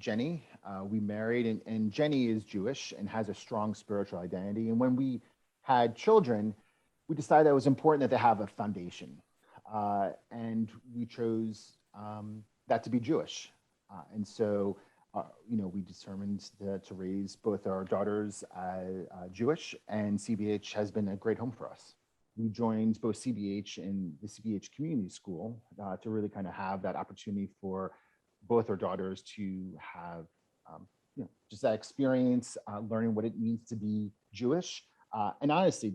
Jenny. We married, and Jenny is Jewish and has a strong spiritual identity. And when we had children, we decided that it was important that they have a foundation. And we chose that to be Jewish. And so, we determined to raise both our daughters Jewish, and CBH has been a great home for us. We joined both CBH and the CBH Community School to really kind of have that opportunity for both our daughters to have just that experience, learning what it means to be Jewish. And honestly,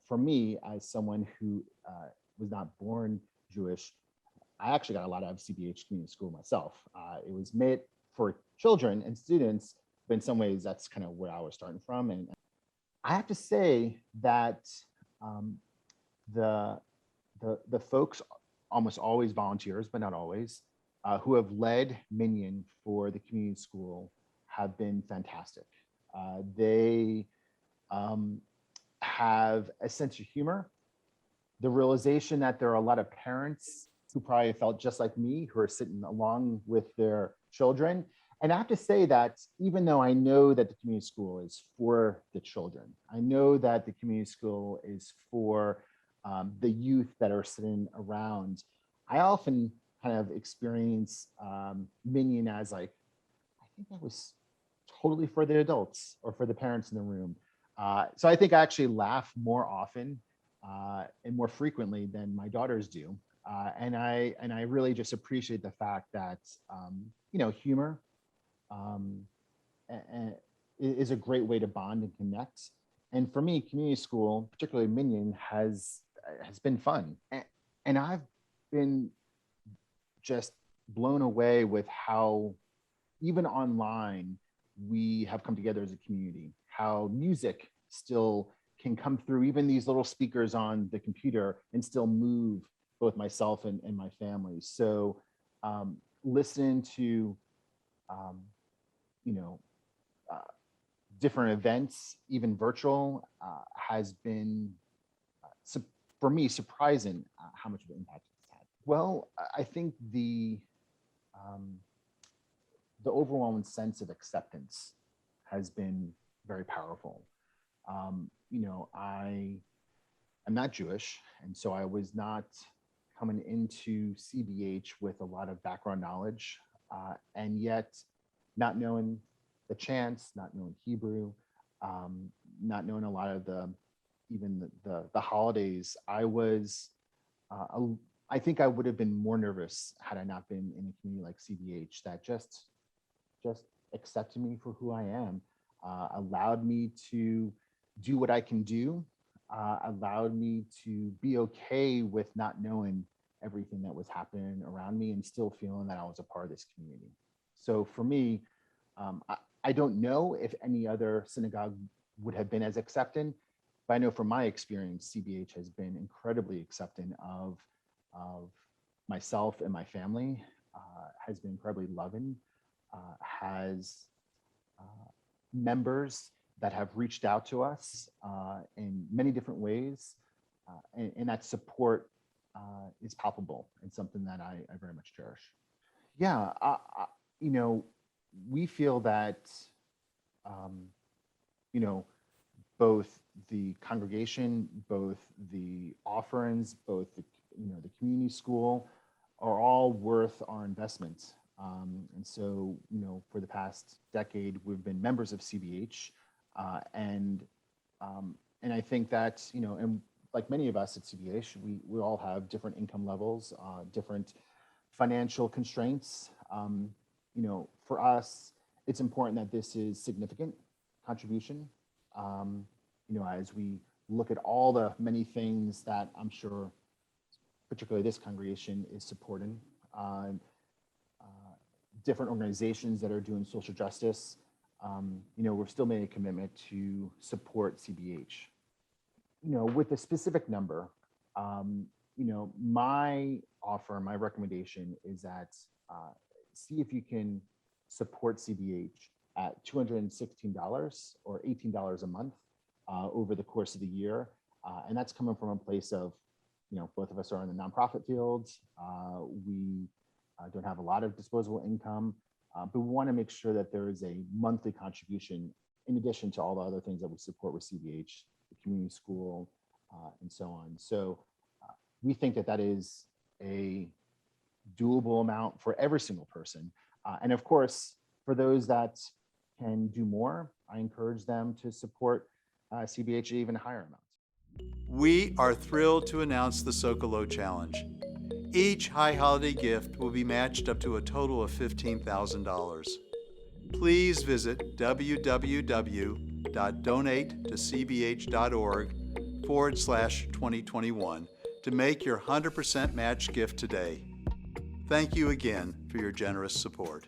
for me, as someone who was not born Jewish, I actually got a lot out of CBH Community School myself. It was made for children and students, but in some ways, that's kind of where I was starting from. And I have to say that the folks, almost always volunteers, but not always, who have led Minyan for the community school have been fantastic. They have a sense of humor, the realization that there are a lot of parents who probably felt just like me, who are sitting along with their children. And I have to say that even though I know that the community school is for the children, I know that the community school is for the youth that are sitting around, I often kind of experience Minyan as like, I think that was totally for the adults or for the parents in the room. So I think I actually laugh more often and more frequently than my daughters do. And I really just appreciate the fact that, humor is a great way to bond and connect. And for me, community school, particularly Minyan, has been fun. And I've been just blown away with how, even online, we have come together as a community, how music still can come through even these little speakers on the computer and still move both myself and my family. So listen to, different events, even virtual, has been, for me, surprising how much of an impact it's had. Well, I think the overwhelming sense of acceptance has been very powerful. I am not Jewish, and so I was not coming into CBH with a lot of background knowledge, and yet not knowing the chants, not knowing Hebrew, not knowing a lot of the holidays. I think I would have been more nervous had I not been in a community like CBH that just accepted me for who I am, allowed me to do what I can do, allowed me to be okay with not knowing everything that was happening around me and still feeling that I was a part of this community. So for me, I don't know if any other synagogue would have been as accepting, but I know from my experience, CBH has been incredibly accepting of myself and my family, has been incredibly loving, has members that have reached out to us in many different ways, and that support is palpable and something that I very much cherish. Yeah, we feel that, both the congregation, both the offerings, both the community school are all worth our investment. And so, for the past decade, we've been members of CBH, and I think that, and like many of us at CBH, we all have different income levels, different financial constraints. For us, it's important that this is significant contribution. As we look at all the many things that I'm sure, particularly this congregation, is supporting, different organizations that are doing social justice, we're still making a commitment to support CBH. With a specific number, my offer, my recommendation is that see if you can support CBH at $216 or $18 a month over the course of the year. And that's coming from a place of, both of us are in the nonprofit field. We don't have a lot of disposable income. But we want to make sure that there is a monthly contribution in addition to all the other things that we support with CBH, the community school, and so on. So we think that that is a doable amount for every single person. And of course, for those that can do more, I encourage them to support CBH at even higher amounts. We are thrilled to announce the Socolo Challenge. Each high holiday gift will be matched up to a total of $15,000. Please visit www.donatetocbh.org/2021 to make your 100% match gift today. Thank you again for your generous support.